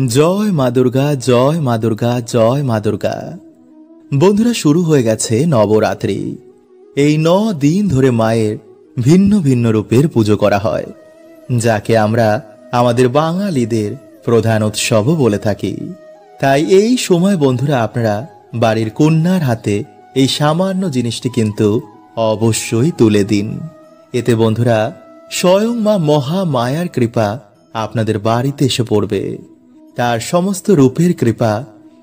জয় মা দুর্গা, জয় মা দুর্গা, জয় মা দুর্গা। বন্ধুরা, শুরু হয়ে গেছে নবরাত্রি। এই 9 দিন ধরে মায়ের ভিন্ন ভিন্ন রূপের পুজো করা হয়, যাকে আমরা আমাদের বাঙালিদের প্রধান উৎসবও বলে থাকি। তাই এই সময় বন্ধুরা, আপনারা বাড়ির কন্যার হাতে এই সামান্য জিনিসটি কিন্তু অবশ্যই তুলে দিন। এতে বন্ধুরা, স্বয়ং মা মহামায়ার কৃপা আপনাদের বাড়িতে এসে পড়বে। তার সমস্ত রূপের কৃপা,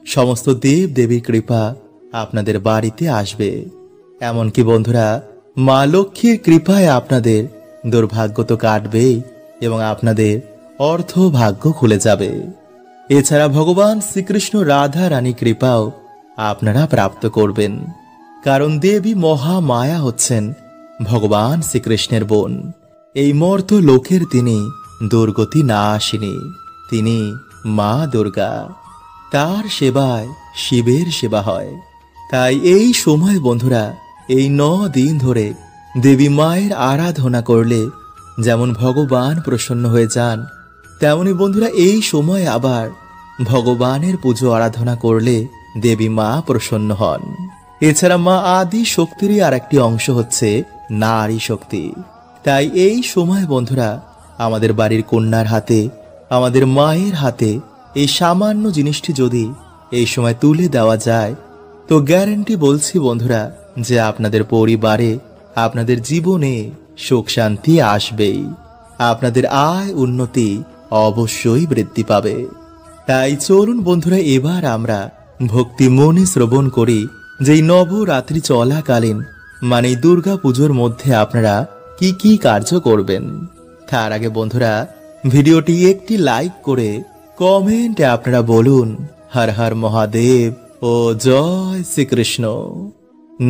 সমস্ত দেব দেবীর কৃপা আপনাদের বাড়িতে আসবে। এমনকি বন্ধুরা, মা লক্ষ্মীর কৃপায় আপনাদের দুর্ভাগ্য তো কাটবেই এবং আপনাদের অর্থ ভাগ্য খুলে যাবে। এছাড়া ভগবান শ্রীকৃষ্ণ রাধা রানী কৃপাও আপনারা প্রাপ্ত করবেন, কারণ দেবী মহামায়া হচ্ছেন ভগবান শ্রীকৃষ্ণের বোন। এই মর্ত লোকের তিনি দুর্গতি নাশিনী, তিনি মা দুর্গা। তার সেবায় শিবের সেবা হয়। তাই এই সময় বন্ধুরা, এই 9 দিন ধরে দেবী মায়ের আরাধনা করলে যেমন ভগবান প্রসন্ন হয়ে যান, তেমনি বন্ধুরা এই সময় আবার ভগবানের পুজো আরাধনা করলে দেবী মা প্রসন্ন হন। এছাড়া মা আদি শক্তিরই আর একটি অংশ হচ্ছে নারী শক্তি। তাই এই সময় বন্ধুরা, আমাদের বাড়ির কন্যার হাতে, আমাদের মায়ের হাতে এই সামান্য জিনিসটি যদি এই সময় তুলে দেওয়া যায়, তো গ্যারান্টি বলছি বন্ধুরা, যে আপনাদের পরিবারে, আপনাদের জীবনে সুখ শান্তি আসবেই। আপনাদের আয় উন্নতি অবশ্যই বৃদ্ধি পাবে। তাই চলুন বন্ধুরা, এবার আমরা ভক্তি মনে শ্রবণ করি যে নবরাত্রি চলাকালীন মানে দুর্গা পুজোর মধ্যে আপনারা কি কি কার্য করবেন। তার আগে বন্ধুরা, ভিডিওটি একটি লাইক করে কমেন্টে আপনারা বলুন হর হর মহাদেব ও জয় শ্রীকৃষ্ণ।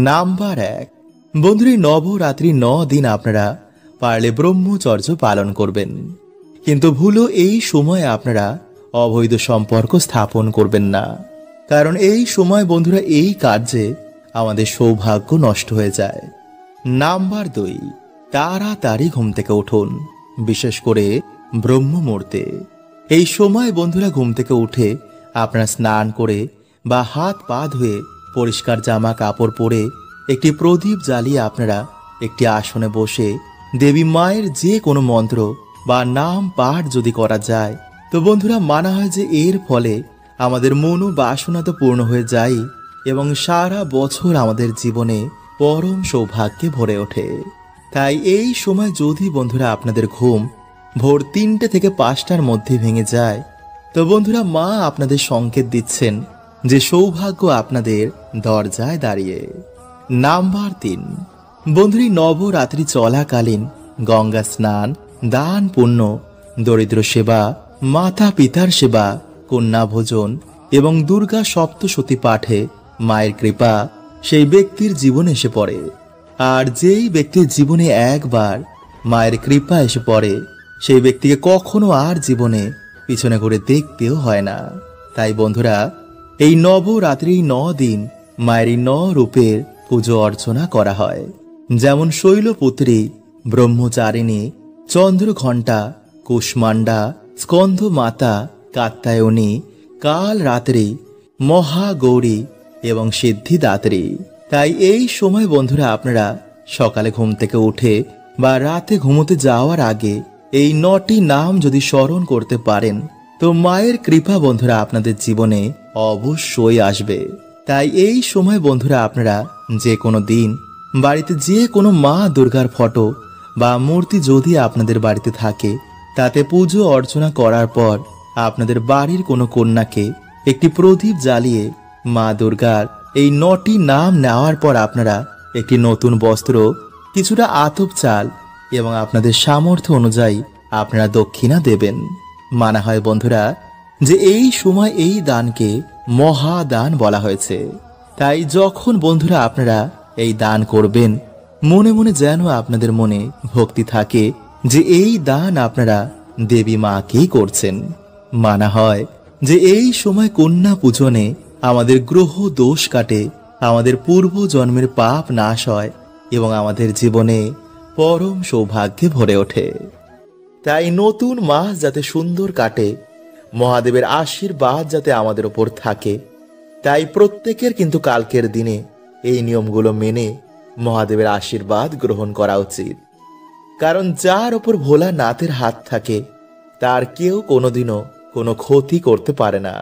নাম্বার 1, বন্ধুরা, নবরাত্রি 9 দিন আপনারা পারলে ব্রহ্মচর্য পালন করবেন, কিন্তু ভুলও এই সময় আপনারা অবৈধ সম্পর্ক স্থাপন করবেন না। কারণ এই সময় বন্ধুরা, এই কার্যে আমাদের সৌভাগ্য নষ্ট হয়ে যায়। নাম্বার 2, তাড়াতাড়ি ঘুম থেকে উঠুন, বিশেষ করে ব্রহ্ম মুহূর্তে। এই সময় বন্ধুরা, ঘুম থেকে উঠে আপনারা স্নান করে বা হাত পা ধুয়ে পরিষ্কার জামা কাপড় পরে একটি প্রদীপ জ্বালিয়ে আপনারা একটি আসনে বসে দেবী মায়ের যে কোনো মন্ত্র বা নাম পাঠ যদি করা যায়, তো বন্ধুরা মানা হয় যে এর ফলে আমাদের মনোবাসনা তো পূর্ণ হয়ে যায় এবং সারা বছর আমাদের জীবনে পরম সৌভাগ্যে ভরে ওঠে। তাই এই সময় যদি বন্ধুরা আপনাদের ঘুম ভোর 3টে থেকে 5টার মধ্যে ভেঙে যায়, তো বন্ধুরা মা আপনাদের সংকেত দিচ্ছেন যে সৌভাগ্য আপনাদের দরজায় দাঁড়িয়ে। নাম্বার 3, বন্ধুরা, নবরাত্রি চলাকালীন গঙ্গা স্নান, দান পুণ্য, দরিদ্র সেবা, মাতা পিতার সেবা, কন্যা ভোজন এবং দুর্গা সপ্তশতী পাঠে মায়ের কৃপা সেই ব্যক্তির জীবনে এসে পড়ে। আর যেই ব্যক্তির জীবনে একবার মায়ের কৃপা এসে পড়ে, সেই ব্যক্তিকে কখনো আর জীবনে পিছনে ঘুরে দেখতেও হয় না। তাই বন্ধুরা, এই নবরাত্রি 9 দিন মায়ের 9 রূপের পুজো অর্চনা করা হয়, যেমন শৈলপুত্রী, ব্রহ্মচারিণী, চন্দ্রঘণ্টা, কুষ্মান্ডা, স্কন্ধ মাতা, কাত্যায়নী, কাল রাত্রি, মহাগৌরী এবং সিদ্ধিদাত্রী। তাই এই সময় বন্ধুরা, আপনারা সকালে ঘুম থেকে উঠে বা রাতে ঘুমোতে যাওয়ার আগে এই 9টি নাম যদি স্মরণ করতে পারেন, তো মায়ের কৃপা বন্ধুরা আপনাদের জীবনে অবশ্যই আসবে। তাই এই সময় বন্ধুরা, আপনারা যে কোনো দিন বাড়িতে যে কোনো মা দুর্গার ফটো বা মূর্তি যদি আপনাদের বাড়িতে থাকে, তাতে পুজো অর্চনা করার পর আপনাদের বাড়ির কোনো কন্যাকে একটি প্রদীপ জ্বালিয়ে মা দুর্গার এই 9টি নাম নেওয়ার পর আপনারা একটি নতুন বস্ত্র, কিছুটা আতপ চাল এবং আপনাদের সামর্থ্য অনুযায়ী আপনারা দক্ষিণা দেবেন। মানা হয় বন্ধুরা যে এই সময় এই দানকে মহাদান বলা হয়েছে। তাই যখন বন্ধুরা আপনারা এই দান করবেন, মনে মনে যেন আপনাদের মনে ভক্তি থাকে যে এই দান আপনারা দেবী মাকেই করছেন। মানা হয় যে এই সময় কন্যা পূজনে আমাদের গ্রহ দোষ কাটে, আমাদের পূর্ব জন্মের পাপ নাশ হয় এবং আমাদের জীবনে পরম সৌভাগ্যে ভরে ওঠে। তাই নতুন মাস যাতে সুন্দর কাটে, মহাদেবের আশীর্বাদ যাতে আমাদের ওপর থাকে, তাই প্রত্যেকের কিন্তু কালকের দিনে এই নিয়মগুলো মেনে মহাদেবের আশীর্বাদ গ্রহণ করা উচিত। কারণ যার ওপর ভোলানাথের হাত থাকে তার কেউ কোনোদিনও কোনো ক্ষতি করতে পারে না।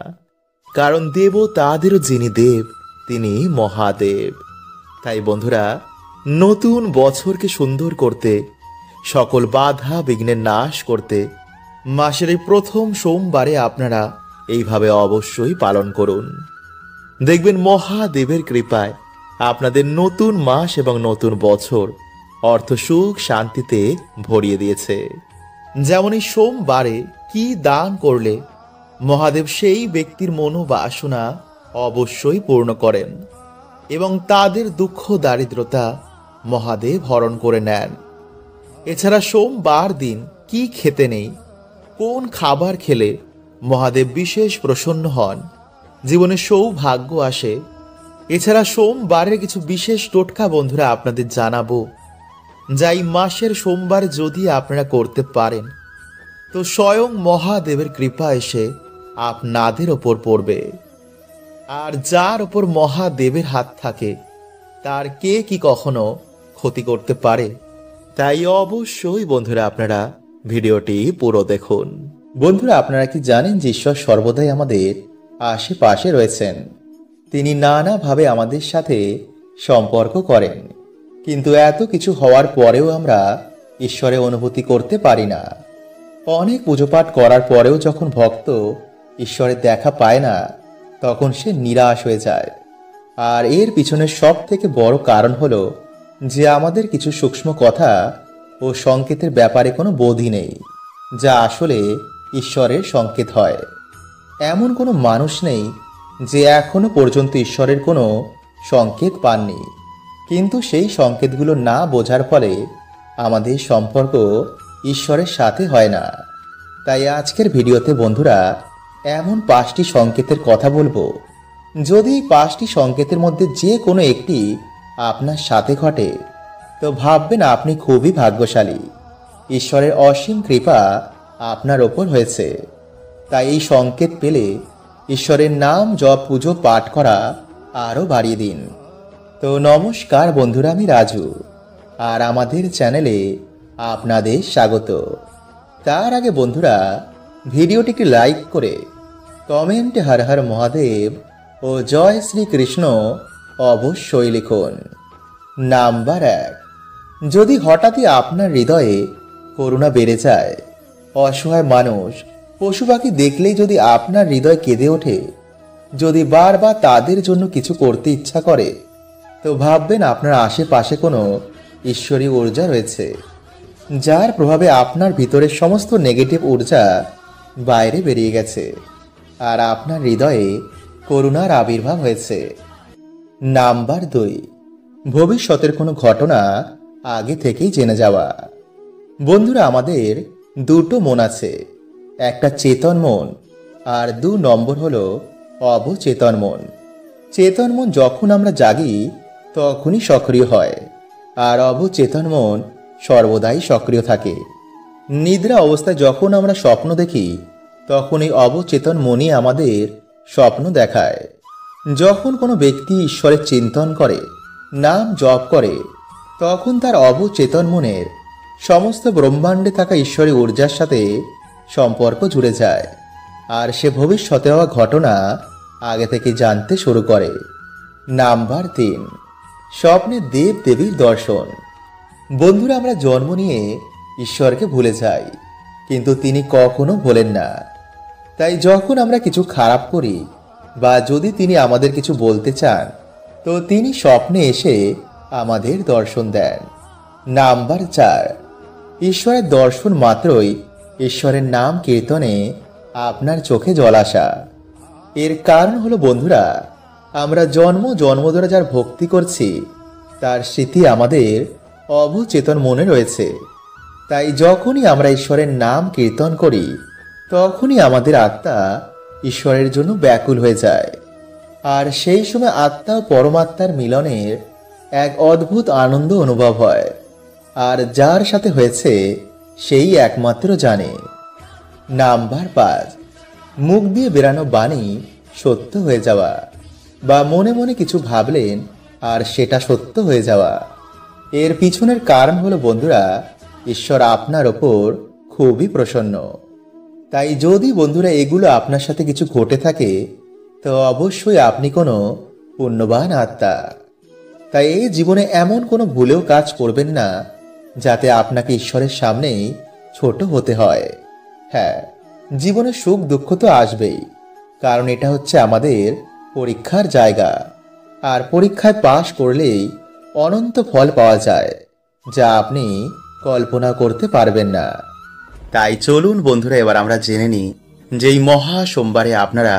কারণ দেবতাদেরও যিনি দেব তিনি মহাদেব। তাই বন্ধুরা, নতুন বছরকে সুন্দর করতে, সকল বাধা বিঘ্নের নাশ করতে মাসের এই প্রথম সোমবারে আপনারা এইভাবে অবশ্যই পালন করুন। দেখবেন মহাদেবের কৃপায় আপনাদের নতুন মাস এবং নতুন বছর অর্থ সুখ শান্তিতে ভরিয়ে দিয়েছে। যেমন এই সোমবারে কি দান করলে মহাদেব সেই ব্যক্তির মনোবাসনা অবশ্যই পূর্ণ করেন এবং তাদের দুঃখ দারিদ্রতা মহাদেব হরণ করে নেন। এছাড়া সোমবার দিন কি খেতে নেই, কোন খাবার খেলে মহাদেব বিশেষ প্রসন্ন হন, জীবনে সৌভাগ্য আসে, এছাড়া সোমবারের কিছু বিশেষ টোটকা বন্ধুরা আপনাদের জানাবো, যা এই মাসের সোমবার যদি আপনারা করতে পারেন তো স্বয়ং মহাদেবের কৃপা এসে আপনাদের ওপর পড়বে। আর যার ওপর মহাদেবের হাত থাকে তার কে কি কখনো ক্ষতি করতে পারে? তাই অবশ্যই বন্ধুরা আপনারা ভিডিওটি পুরো দেখুন। বন্ধুরা, আপনারা কি জানেন যে ঈশ্বর সর্বদাই আমাদের আশেপাশে রয়েছেন? তিনি নানাভাবে আমাদের সাথে সম্পর্ক করেন, কিন্তু এত কিছু হওয়ার পরেও আমরা ঈশ্বরের অনুভূতি করতে পারি না। অনেক পুজোপাঠ করার পরেও যখন ভক্ত ঈশ্বরের দেখা পায় না তখন সে নিরাশ হয়ে যায়। আর এর পিছনে সব থেকে বড় কারণ হলো যে আমাদের কিছু সূক্ষ্ম কথা ও সংকেতের ব্যাপারে কোনো বোধই নেই, যা আসলে ঈশ্বরের সংকেত হয়। এমন কোনো মানুষ নেই যে এখনো পর্যন্ত ঈশ্বরের কোনো সংকেত পাননি, কিন্তু সেই সংকেতগুলো না বোঝার ফলে আমাদের সম্পর্ক ঈশ্বরের সাথে হয় না। তাই আজকের ভিডিওতে বন্ধুরা এমন 5টি সংকেতের কথা বলবো, যদি এই 5টি সংকেতের মধ্যে যে কোনো একটি আপনার সাথে ঘটে তো ভাববেন আপনি খুবই ভাগ্যশালী, ঈশ্বরের অসীম কৃপা আপনার ওপর হয়েছে। তাই এই সংকেত পেলে ঈশ্বরের নাম জপ পুজো পাঠ করা আরও বাড়িয়ে দিন। তো নমস্কার বন্ধুরা, আমি রাজু, আর আমাদের চ্যানেলে আপনাদের স্বাগত। তার আগে বন্ধুরা ভিডিওটিকে লাইক করে কমেন্টে হর হর মহাদেব ও জয় শ্রীকৃষ্ণ অবশ্যই লিখুন। নাম্বার 1, যদি হঠাৎই আপনার হৃদয়ে করুণা বেড়ে যায়, অসহায় মানুষ পশু পাখি দেখলেই যদি আপনার হৃদয় কেঁদে ওঠে, যদি বারবার তাদের জন্য কিছু করতে ইচ্ছা করে, তো ভাববেন আপনার আশেপাশে কোনো ঈশ্বরী ঊর্জা রয়েছে, যার প্রভাবে আপনার ভিতরের সমস্ত নেগেটিভ ঊর্জা বাইরে বেরিয়ে গেছে আর আপনার হৃদয়ে করুণার আবির্ভাব হয়েছে। নাম্বার 2, ভবিষ্যতের কোনো ঘটনা আগে থেকেই জেনে যাওয়া। বন্ধুরা, আমাদের দুটো মন আছে, একটা চেতন মন আর 2 নম্বর হলো অবচেতন মন। চেতন মন যখন আমরা জাগি তখনই সক্রিয় হয়, আর অবচেতন মন সর্বদাই সক্রিয় থাকে। নিদ্রা অবস্থায় যখন আমরা স্বপ্ন দেখি তখন এই অবচেতন মনই আমাদের স্বপ্ন দেখায়। যখন কোনো ব্যক্তি ঈশ্বরের চিন্তন করে, নাম জপ করে, তখন তার অবচেতন মনের সমস্ত ব্রহ্মাণ্ডে থাকা ঈশ্বরী ঊর্জার সাথে সম্পর্ক জুড়ে যায়, আর সে ভবিষ্যতে হওয়া ঘটনা আগে থেকে জানতে শুরু করে। নাম্বার 3, স্বপ্নে দেব দেবীর দর্শন। বন্ধুরা, আমরা জন্ম নিয়ে ঈশ্বরকে ভুলে যাই, কিন্তু তিনি কখনো ভোলেন না। তাই যখন আমরা কিছু খারাপ করি বা যদি তিনি আমাদের কিছু বলতে চান তো তিনি স্বপ্নে এসে আমাদের দর্শন দেন। নাম্বার 4, ঈশ্বরের দর্শন মাত্রই ঈশ্বরের নাম কীর্তনে আপনার চোখে জল আসা। এর কারণ হলো বন্ধুরা, আমরা জন্ম জন্ম ধরে যার ভক্তি করছি তার স্মৃতি আমাদের অবচেতন মনে রয়েছে। তাই যখনই আমরা ঈশ্বরের নাম কীর্তন করি তখনই আমাদের আত্মা ঈশ্বরের জন্য ব্যাকুল হয়ে যায়, আর সেই সময় আত্মা ও পরমাত্মার মিলনের এক অদ্ভুত আনন্দ অনুভব হয়, আর যার সাথে হয়েছে সেই একমাত্র জানে। নাম্বার 5, মুখ দিয়ে বেরানো বাণী সত্য হয়ে যাওয়া, বা মনে মনে কিছু ভাবলেন আর সেটা সত্য হয়ে যাওয়া। এর পিছনের কারণ হলো বন্ধুরা, ঈশ্বর আপনার ওপর খুবই প্রসন্ন। তাই যদি বন্ধুরা এগুলো আপনার সাথে কিছু ঘটে থাকে, তো অবশ্যই আপনি কোনো পুণ্যবান আত্মা। তাই এই জীবনে এমন কোনো ভুলেও কাজ করবেন না যাতে আপনাকে ঈশ্বরের সামনেই ছোট হতে হয়। হ্যাঁ, জীবনে সুখ দুঃখ তো আসবেই, কারণ এটা হচ্ছে আমাদের পরীক্ষার জায়গা। আর পরীক্ষায় পাশ করলেই অনন্ত ফল পাওয়া যায়, যা আপনি কল্পনা করতে পারবেন না। তাই চলুন বন্ধুরা, এবার আমরা জেনে নিই যে এই মহা সোমবারে আপনারা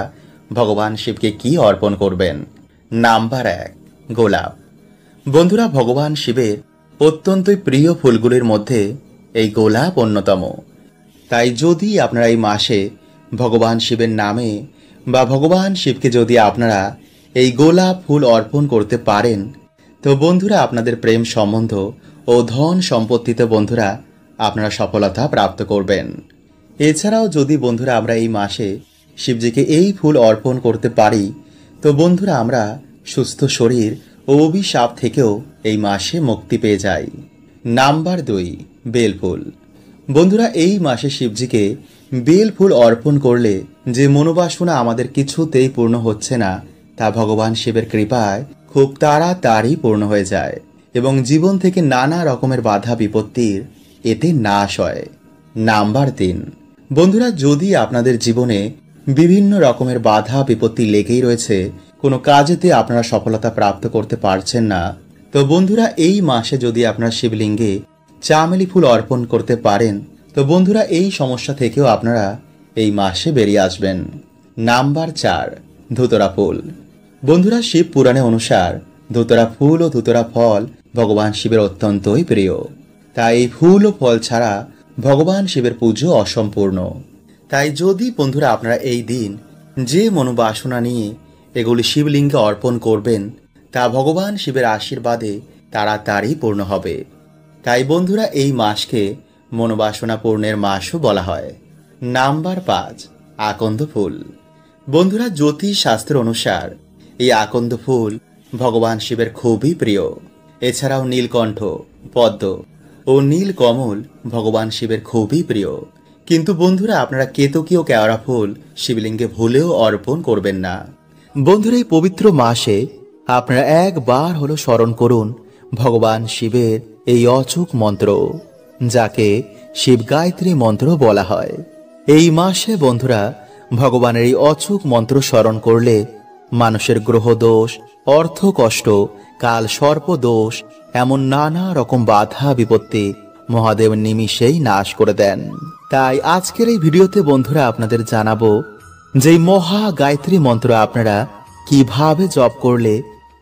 ভগবান শিবকে কি অর্পণ করবেন। নাম্বার 1, গোলাপ। বন্ধুরা, ভগবান শিবের অত্যন্তই প্রিয় ফুলগুলির মধ্যে এই গোলাপ অন্যতম। তাই যদি আপনারা এই মাসে ভগবান শিবের নামে বা ভগবান শিবকে যদি আপনারা এই গোলাপ ফুল অর্পণ করতে পারেন, তো বন্ধুরা আপনাদের প্রেম সম্বন্ধ ও ধন সম্পত্তিতে বন্ধুরা আপনারা সফলতা প্রাপ্ত করবেন। এছাড়াও যদি বন্ধুরা আমরা এই মাসে শিবজিকে এই ফুল অর্পণ করতে পারি, তো বন্ধুরা আমরা সুস্থ শরীর ও অভিশাপ থেকেও এই মাসে মুক্তি পেয়ে যাই। নাম্বার 2, বেলফুল। বন্ধুরা, এই মাসে শিবজিকে বেল ফুল অর্পণ করলে যে মনোবাসনা আমাদের কিছুতেই পূর্ণ হচ্ছে না, তা ভগবান শিবের কৃপায় খুব তাড়াতাড়ি পূর্ণ হয়ে যায় এবং জীবন থেকে নানা রকমের বাধা বিপত্তির এতে নাশ হয়। নাম্বার 3, বন্ধুরা, যদি আপনাদের জীবনে বিভিন্ন রকমের বাধা বিপত্তি লেগেই রয়েছে, কোনো কাজেতে আপনারা সফলতা প্রাপ্ত করতে পারছেন না, তো বন্ধুরা এই মাসে যদি আপনারা শিবলিঙ্গে চামেলি ফুল অর্পণ করতে পারেন, তো বন্ধুরা এই সমস্যা থেকেও আপনারা এই মাসে বেরিয়ে আসবেন। নাম্বার 4, ধুতরা ফুল। বন্ধুরা, শিব পুরাণে অনুসার ধুতরা ফুল ও ধুতরা ফল ভগবান শিবের অত্যন্তই প্রিয়। তাই এই ফুল ও ফল ছাড়া ভগবান শিবের পুজো অসম্পূর্ণ। তাই যদি বন্ধুরা আপনারা এই দিন যে মনোবাসনা নিয়ে এগুলি শিবলিঙ্গে অর্পণ করবেন, তা ভগবান শিবের আশীর্বাদে তাড়াতাড়ি পূর্ণ হবে। তাই বন্ধুরা এই মাসকে মনোবাসনা পূর্ণের মাসও বলা হয়। নাম্বার 5, আকন্দ ফুল। বন্ধুরা, জ্যোতিষ শাস্ত্র অনুসার এই আকন্দ ফুল ভগবান শিবের খুবই প্রিয়। এছাড়াও নীলকণ্ঠ, পদ্ম ও নীলকমল ভগবান শিবের খুবই প্রিয়। কিন্তু বন্ধুরা আপনারা কেতকী ও কেওড়া ফুল শিবলিঙ্গে ভুলেও অর্পণ করবেন না। বন্ধুরা, এই পবিত্র মাসে আপনারা একবার হলো স্মরণ করুন ভগবান শিবের এই অচূক মন্ত্র, যাকে শিব গায়ত্রী মন্ত্র বলা হয়। এই মাসে বন্ধুরা ভগবানের এই অচূক মন্ত্র স্মরণ করলে মানুষের গ্রহ দোষ, অর্থ কষ্ট, কাল সর্প দোষ, এমন নানা রকম বাধা বিপত্তি মহাদেব নিমিষেই নাশ করে দেন। তাই আজকের এই ভিডিওতে বন্ধুরা আপনাদের জানাবো যে মহা গায়ত্রী মন্ত্র আপনারা কিভাবে জপ করলে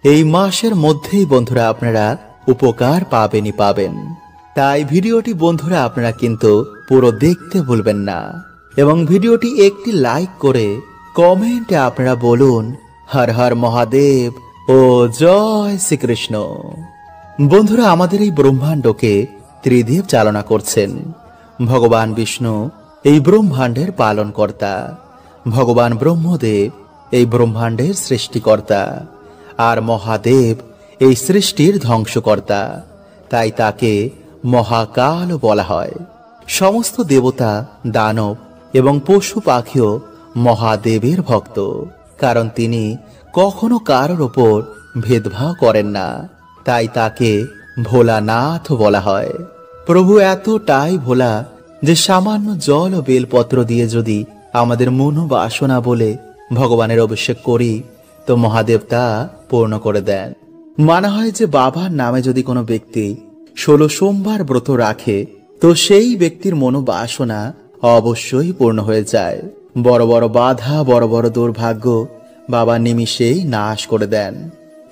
এই মাসের মধ্যেই বন্ধুরা আপনারা উপকার পাবেনই পাবেন। তাই ভিডিওটি বন্ধুরা আপনারা কিন্তু পুরো দেখতে ভুলবেন না এবং ভিডিওটি একটি লাইক করে কমেন্টে আপনারা বলুন হর হর মহাদেব ও জয় শ্রীকৃষ্ণ। বন্ধুরা, আমাদের এই ব্রহ্মাণ্ডকে ত্রিদেব চালনা করছেন। ভগবান বিষ্ণু এই ব্রহ্মাণ্ডের পালনকর্তা, ভগবান ব্রহ্মদেব এই ব্রহ্মাণ্ডের সৃষ্টিকর্তা, আর মহাদেব এই সৃষ্টির ধ্বংসকর্তা। তাই তাকে মহাকাল বলা হয়। সমস্ত দেবতা, দানব এবং পশু পাখিও মহাদেবের ভক্ত, কারণ তিনি কখনো কারোর ওপর ভেদভাব করেন না। তাই তাকে ভোলানাথ বলা হয়। প্রভু এতটাই ভোলা যে সামান্য জল ও বেলপত্র দিয়ে যদি আমাদের মনোবাসনা বলে ভগবানের অভিষেক করি, তো মহাদেব তা পূর্ণ করে দেন। মানা হয় যে বাবার নামে যদি কোনো ব্যক্তি 16 সোমবার ব্রত রাখে, তো সেই ব্যক্তির মনোবাসনা অবশ্যই পূর্ণ হয়ে যায়। বড় বড় বাধা, বড় বড় দুর্ভাগ্য বাবা নিমিষেই নাশ করে দেন।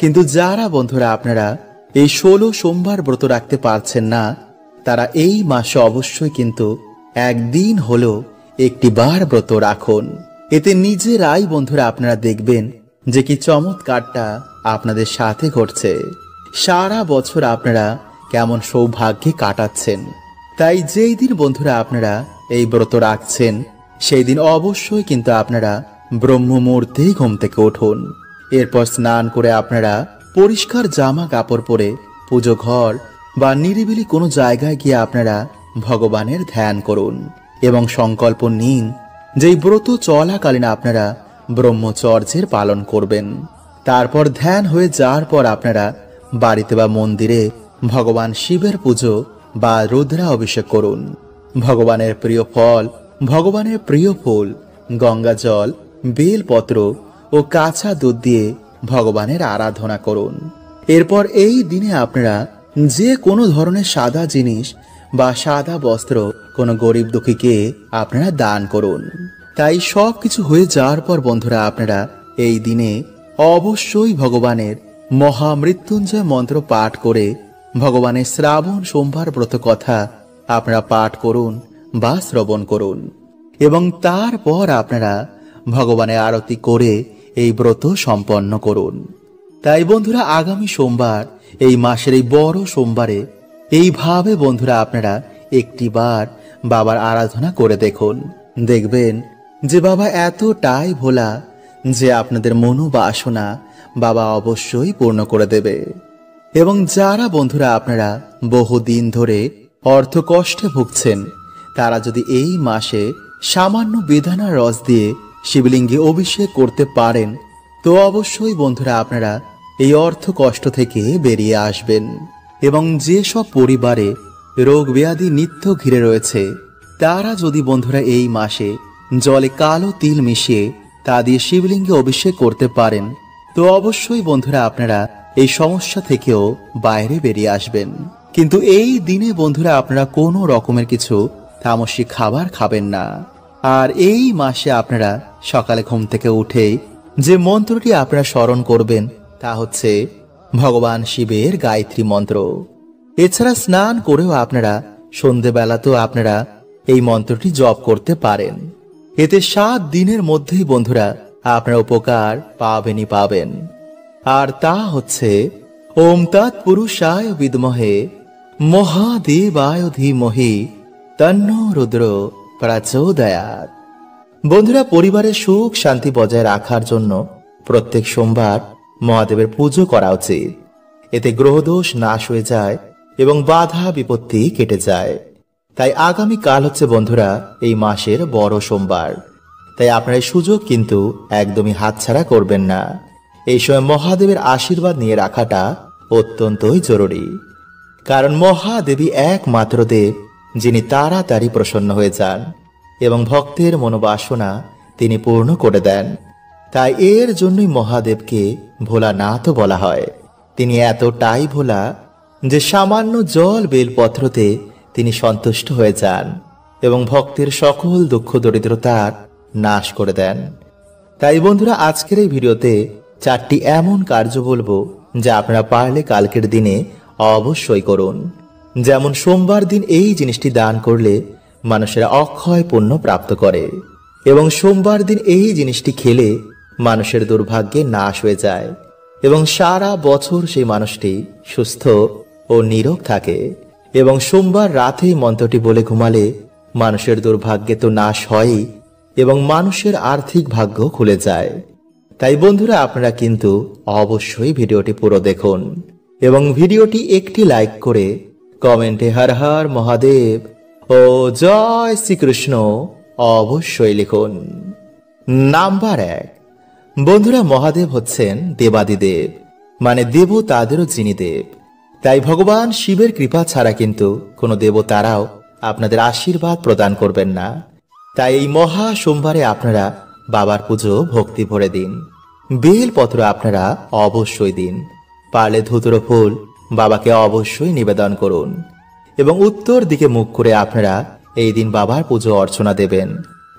কিন্তু যারা বন্ধুরা আপনারা এই 16 সোমবার ব্রত রাখতে পারছেন না, তারা এই মাসে অবশ্যই কিন্তু একদিন হলো একটি বার ব্রত রাখুন। এতে নিজেরাই বন্ধুরা আপনারা দেখবেন যে কি চমৎকারটা আপনাদের সাথে ঘটছে। সারা বছর আপনারা কেমন সৌভাগ্যে কাটাচ্ছেন। তাই যেই দিন বন্ধুরা আপনারা এই ব্রত রাখছেন, সেই দিন অবশ্যই কিন্তু আপনারা ব্রহ্ম মুহূর্তেই ঘুম থেকে উঠুন। এরপর স্নান করে আপনারা পরিষ্কার জামা কাপড় পরে পুজো ঘর বা নিরিবিলি কোনো জায়গায় গিয়ে আপনারা ভগবানের ধ্যান করুন এবং সংকল্প নিন যেই ব্রত চলাকালীন আপনারা ব্রহ্মচর্যের পালন করবেন। তারপর ধ্যান হয়ে যাওয়ার পর আপনারা বাড়িতে বা মন্দিরে ভগবান শিবের পুজো বা রুদ্রা অভিষেক করুন। ভগবানের প্রিয় ফল, ভগবানের প্রিয় ফুল, গঙ্গা জল, বেলপত্র ও কাঁচা দুধ দিয়ে ভগবানের আরাধনা করুন। এরপর এই দিনে আপনারা যে কোনো ধরনের সাদা জিনিস বা সাদা বস্ত্র কোনো গরিব দুঃখীকে আপনারা দান করুন। তাই সব কিছু হয়ে যাওয়ার পর বন্ধুরা আপনারা এই দিনে অবশ্যই ভগবানের মহামৃত্যুঞ্জয় মন্ত্র পাঠ করে ভগবানের শ্রাবণ সোমবার ব্রত কথা আপনারা পাঠ করুন বা শ্রবণ করুন এবং তারপর আপনারা ভগবানের আরতি করে এই ব্রত সম্পন্ন করুন। তাই বন্ধুরা আগামী সোমবার, এই মাসের এই বড় সোমবারে এইভাবে বন্ধুরা আপনারা একটিবার বাবার আরাধনা করে দেখুন। দেখবেন যে বাবা এতটাই ভোলা যে আপনাদের মনোবাসনা বাবা অবশ্যই পূর্ণ করে দেবে। এবং যারা বন্ধুরা আপনারা বহুদিন ধরে অর্থ কষ্টে ভুগছেন তারা যদি এই মাসে সামান্য বেদানার রস দিয়ে শিবলিঙ্গে অভিষেক করতে পারেন তো অবশ্যই বন্ধুরা আপনারা এই অর্থ কষ্ট থেকে বেরিয়ে আসবেন। এবং যেসব পরিবারে রোগ ব্যাধি নিত্য ঘিরে রয়েছে তারা যদি বন্ধুরা এই মাসে জলে কালো তিল মিশিয়ে তা দিয়ে শিবলিঙ্গে অভিষেক করতে পারেন তো অবশ্যই বন্ধুরা আপনারা এই সমস্যা থেকেও বাইরে বেরিয়ে আসবেন। কিন্তু এই দিনে বন্ধুরা আপনারা কোনো রকমের কিছু তামসিক খাবার খাবেন না। আর এই মাসে আপনারা সকালে ঘুম থেকে উঠেই যে মন্ত্রটি আপনারা স্মরণ করবেন তা হচ্ছে ভগবান শিবের গায়ত্রী মন্ত্র। এছাড়া স্নান করেও আপনারা সন্ধেবেলাতেও আপনারা এই মন্ত্রটি জপ করতে পারেন। এতে 7 দিনের মধ্যেই বন্ধুরা আপনারা উপকার পাবেনই পাবেন। আর তা হচ্ছে ওম তৎপুরুষায় বিদ্মহে মহাদেবায় ধীমহি তন্নো রুদ্র প্রচোদয়াৎ। বন্ধুরা পরিবারের সুখ শান্তি বজায় রাখার জন্য প্রত্যেক সোমবার মহাদেবের পুজো করা উচিত। এতে গ্রহদোষ নাশ হয়ে যায় এবং বাধা বিপত্তি কেটে যায়। তাই আগামী কাল হচ্ছে বন্ধুরা এই মাসের বড় সোমবার। তাই আপনারা এই সুযোগ কিন্তু একদমই হাতছাড়া করবেন না। এই সময় মহাদেবের আশীর্বাদ নিয়ে রাখাটা অত্যন্তই জরুরি। কারণ মহাদেবী একমাত্র দেব যিনি তাড়াতাড়ি প্রসন্ন হয়ে যান এবং ভক্তের মনোবাসনা তিনি পূর্ণ করে দেন। তাই এর জন্যই মহাদেবকে ভোলানাথও বলা হয়। তিনি এতটাই ভোলা যে সামান্য জল বেলপত্রতে তিনি সন্তুষ্ট হয়ে যান এবং ভক্তের সকল দুঃখ দরিদ্রতার নাশ করে দেন। তাই বন্ধুরা আজকের এই ভিডিওতে 4টি এমন কার্য বলবো যা আপনারা পারলে কালকের দিনে অবশ্যই করুন। যেমন সোমবার দিন এই জিনিসটি দান করলে মানুষেরা অক্ষয় পুণ্য প্রাপ্ত করে এবং সোমবার দিন এই জিনিসটি খেলে মানুষের দুর্ভাগ্যে নাশ হয়ে যায় এবং সারা বছর সেই মানুষটি সুস্থ ও নিরোগ থাকে। এবং সোমবার রাতেই মন্ত্রটি বলে ঘুমালে মানুষের দুর্ভাগ্যে তো নাশ হয়ই এবং মানুষের আর্থিক ভাগ্য খুলে যায়। তাই বন্ধুরা আপনারা কিন্তু অবশ্যই ভিডিওটি পুরো দেখুন এবং ভিডিওটি একটি লাইক করে কমেন্টে হর হর মহাদেব ও জয় শ্রীকৃষ্ণ অবশ্যই লিখুন। নাম্বার 1, বন্ধুরা মহাদেব হচ্ছেন দেবাদিদেব, মানে দেবতাদেরও যিনি দেব। তাই ভগবান শিবের কৃপা ছাড়া কিন্তু কোনো দেবতারাও আপনাদের আশীর্বাদ প্রদান করবেন না। তাই এই মহা সোমবারে আপনারা বাবার পুজো ভক্তি ভরে দিন। বেলপত্র আপনারা অবশ্যই দিন। পারলে ধুতুরো ফুল বাবাকে অবশ্যই নিবেদন করুন এবং উত্তর দিকে মুখ করে আপনারা এই দিন বাবার পুজো অর্চনা দেবেন।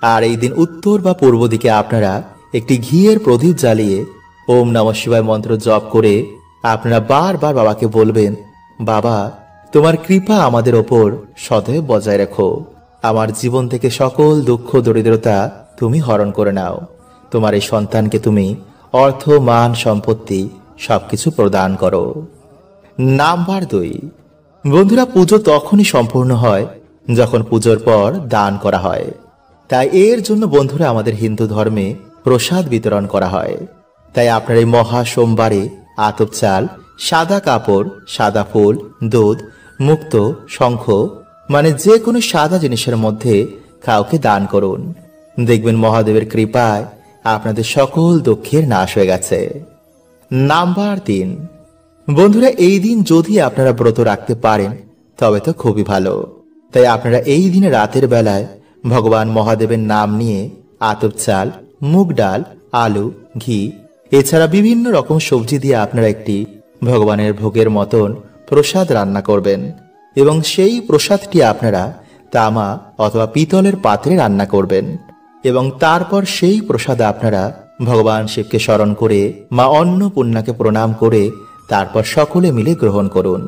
আর এই দিন উত্তর বা পূর্ব দিকে আপনারা একটি ঘিয়ের প্রদীপ জ্বালিয়ে ওম নমঃ শিবায় মন্ত্র জপ করে আপনারা বারবার বাবাকে বলবেন, বাবা তোমার কৃপা আমাদের ওপর সদয় বজায় রেখো। আমার জীবন থেকে সকল দুঃখ দরিদ্রতা তুমি হরণ করে নাও। তোমার এই সন্তানকে তুমি অর্থ মান সম্পত্তি সবকিছু প্রদান করো। নাম্বার 2, বন্ধুরা পুজো তখনই সম্পূর্ণ হয় যখন পুজোর পর দান করা হয়। তাই এর জন্য বন্ধুরা আমাদের হিন্দু ধর্মে প্রসাদ বিতরণ করা হয়। তাই আপনার এই মহা সোমবারে আতপ চাল, সাদা কাপড়, সাদা ফুল, দুধ, মুক্ত, শঙ্খ মানে যে কোনো সাদা জিনিসের মধ্যে কাউকে দান করুন। দেখবেন মহাদেবের কৃপায় আপনাদের সকল দুঃখের নাশ হয়ে গেছে। নাম্বার 3, বন্ধুরা এই দিন যদি আপনারা ব্রত রাখতে পারেন তবে তো খুবই ভালো। তাই আপনারা এই দিনে রাতের বেলায় ভগবান মহাদেবের নাম নিয়ে আতপ চাল, মুগ ডাল, আলু, ঘি এছাড়া বিভিন্ন রকম সবজি দিয়ে আপনারা একটি ভগবানের ভোগের মতন প্রসাদ রান্না করবেন এবং সেই প্রসাদটি আপনারা তামা অথবা পিতলের পাত্রে রান্না করবেন এবং তারপর সেই প্রসাদ আপনারা ভগবান শিবকে স্মরণ করে মা অন্নপূর্ণাকে প্রণাম করে তারপর সকলে মিলে গ্রহণ করুন।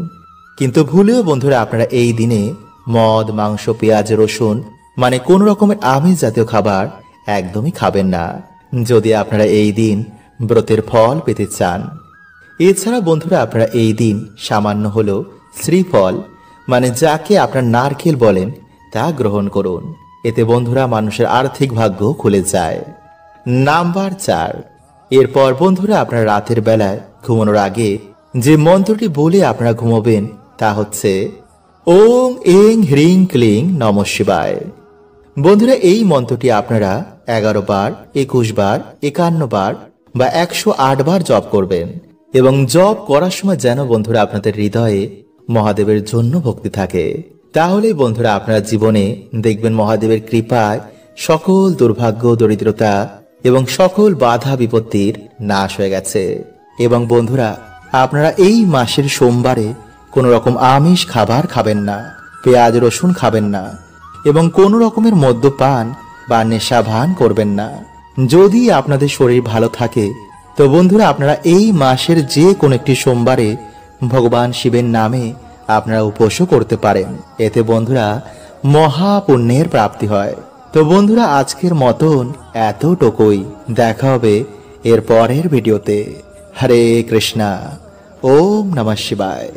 কিন্তু ভুলেও বন্ধুরা আপনারা এই দিনে মদ, মাংস, পেঁয়াজ, রসুন মানে কোন রকমের আমিষ জাতীয় খাবার একদমই খাবেন না যদি আপনারা এই দিন ব্রতের ফল পেতে চান। এছাড়া বন্ধুরা আপনারা এই দিন সামান্য হলো শ্রীফল মানে যাকে আপনার নারকেল বলেন তা গ্রহণ করুন। এতে বন্ধুরা মানুষের আর্থিক ভাগ্য খুলে যায়। নাম্বার 4, এরপর বন্ধুরা আপনারা রাতের বেলায় ঘুমানোর আগে যে মন্ত্রটি বলে আপনারা ঘুমাবেন তা হচ্ছে ওং এং হ্রিং ক্লিং নমঃ শিবায়। বন্ধুরা এই মন্ত্রটি আপনারা 11 বার, 21 বার, 51 বার বা 108 বার জপ করবেন এবং জপ করার সময় যেন বন্ধুরা আপনাদের হৃদয়ে মহাদেবের জন্য ভক্তি থাকে। তাহলে বন্ধুরা আপনারা জীবনে দেখবেন মহাদেবের কৃপায় সকল দুর্ভাগ্য, দরিদ্রতা এবং সকল বাধা বিপত্তির নাশ হয়ে গেছে। এবং বন্ধুরা আপনারা এই মাসের সোমবারে কোনো রকম আমিষ খাবার খাবেন না, পেঁয়াজ রসুন খাবেন না এবং কোনো রকমের মদ্যপান বা নেশা ভান করবেন না। যদি আপনাদের শরীর ভালো থাকে তো বন্ধুরা আপনারা এই মাসের যে কোনো একটি সোমবারে ভগবান শিবের নামে আপনারা উপোসও করতে পারেন। এতে বন্ধুরা মহাপুণ্যের প্রাপ্তি হয়। তো বন্ধুরা আজকের মতন এতটুকুই। দেখা হবে এর পরের ভিডিওতে। হরে কৃষ্ণা। ওম নমঃ শিবায়।